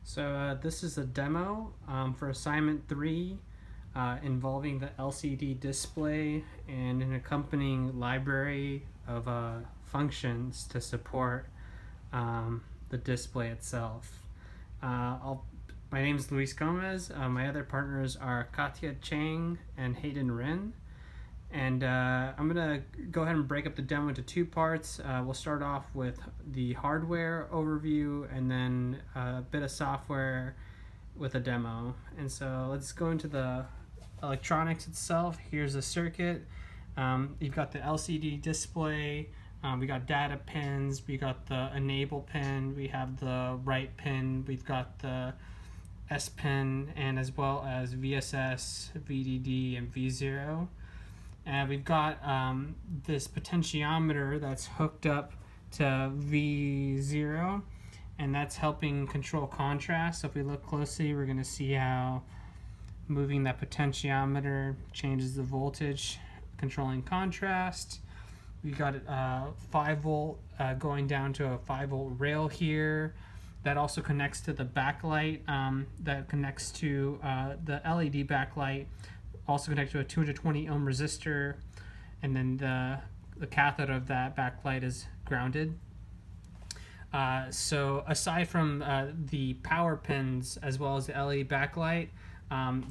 This is a demo for assignment 3 involving the LCD display and an accompanying library of functions to support the display itself. My name is Luis Gomez. My other partners are Kattia, Chang, and Hayden, Rinn. And I'm going to go ahead and break up the demo into two parts. We'll start off with the hardware overview and then a bit of software with a demo. And so let's go into the electronics itself. Here's the circuit. You've got the LCD display. We got data pins. We got the enable pin. We have the write pin. We've got the S pin, and as well as VSS, VDD, and V0. And we've got this potentiometer that's hooked up to V0, and that's helping control contrast. So if we look closely, we're going to see how moving that potentiometer changes the voltage, controlling contrast. We've got 5 volt going down to a 5 volt rail here. That also connects to the backlight, that connects to the LED backlight. Also connect to a 220 ohm resistor, and then the cathode of that backlight is grounded. So aside from the power pins as well as the LED backlight,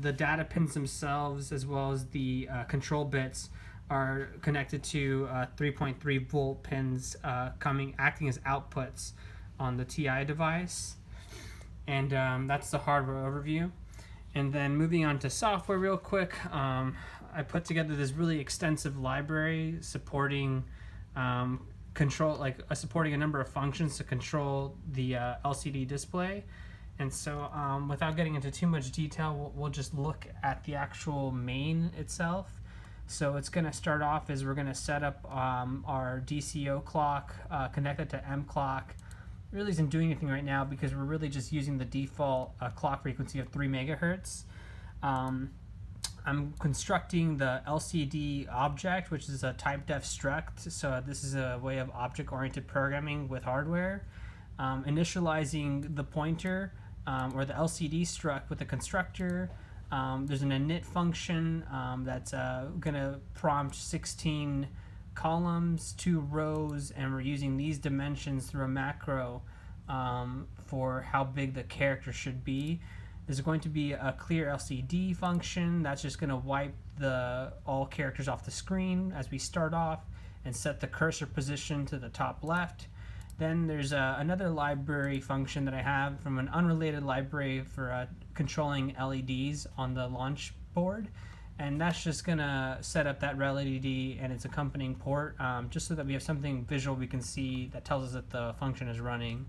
the data pins themselves as well as the control bits are connected to 3.3 volt pins acting as outputs on the TI device. And that's the hardware overview. And then moving on to software real quick, I put together this really extensive library supporting supporting a number of functions to control the LCD display. And so without getting into too much detail, we'll just look at the actual main itself. So it's going to start off as we're going to set up our DCO clock, connect it to M clock. Really isn't doing anything right now because we're really just using the default clock frequency of 3 megahertz. I'm constructing the LCD object, which is a type def struct. So this is a way of object-oriented programming with hardware. Initializing the pointer or the LCD struct with the constructor. There's an init function that's going to prompt 16 columns, 2 rows, and we're using these dimensions through a macro for how big the character should be. There's going to be a clear LCD function that's just going to wipe all characters off the screen as we start off and set the cursor position to the top left. Then there's another library function that I have from an unrelated library for controlling LEDs on the launch board. And that's just going to set up that LED and its accompanying port just so that we have something visual we can see that tells us that the function is running.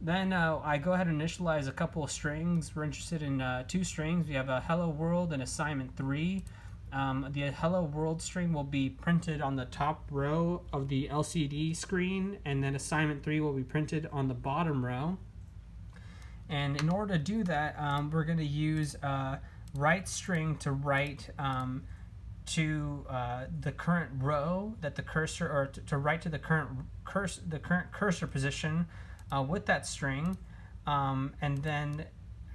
Then I go ahead and initialize a couple of strings. We're interested in 2 strings. We have a hello world and assignment 3. The hello world string will be printed on the top row of the LCD screen, and then assignment 3 will be printed on the bottom row. And in order to do that, we're going to use write string to write to the current row that the cursor, or to write to the current cursor position with that string, and then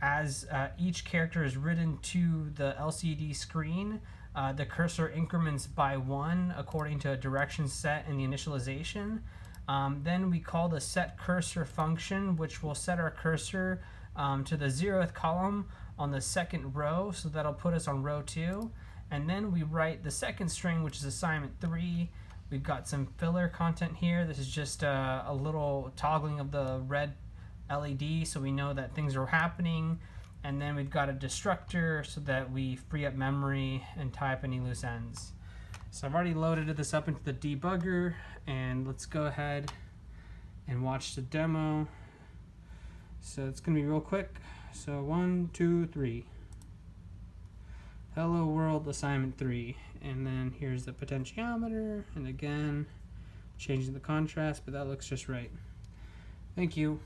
as each character is written to the LCD screen, the cursor increments by 1 according to a direction set in the initialization. Then we call the set cursor function, which will set our cursor to the 0th column on the 2nd row, so that'll put us on row 2. And then we write the 2nd string, which is assignment 3. We've got some filler content here. This is just a little toggling of the red LED so we know that things are happening. And then we've got a destructor so that we free up memory and tie up any loose ends. So I've already loaded this up into the debugger, and let's go ahead and watch the demo. So it's going to be real quick. So 1, 2, 3. Hello world assignment 3. And then here's the potentiometer, and again changing the contrast, but that looks just right. Thank you.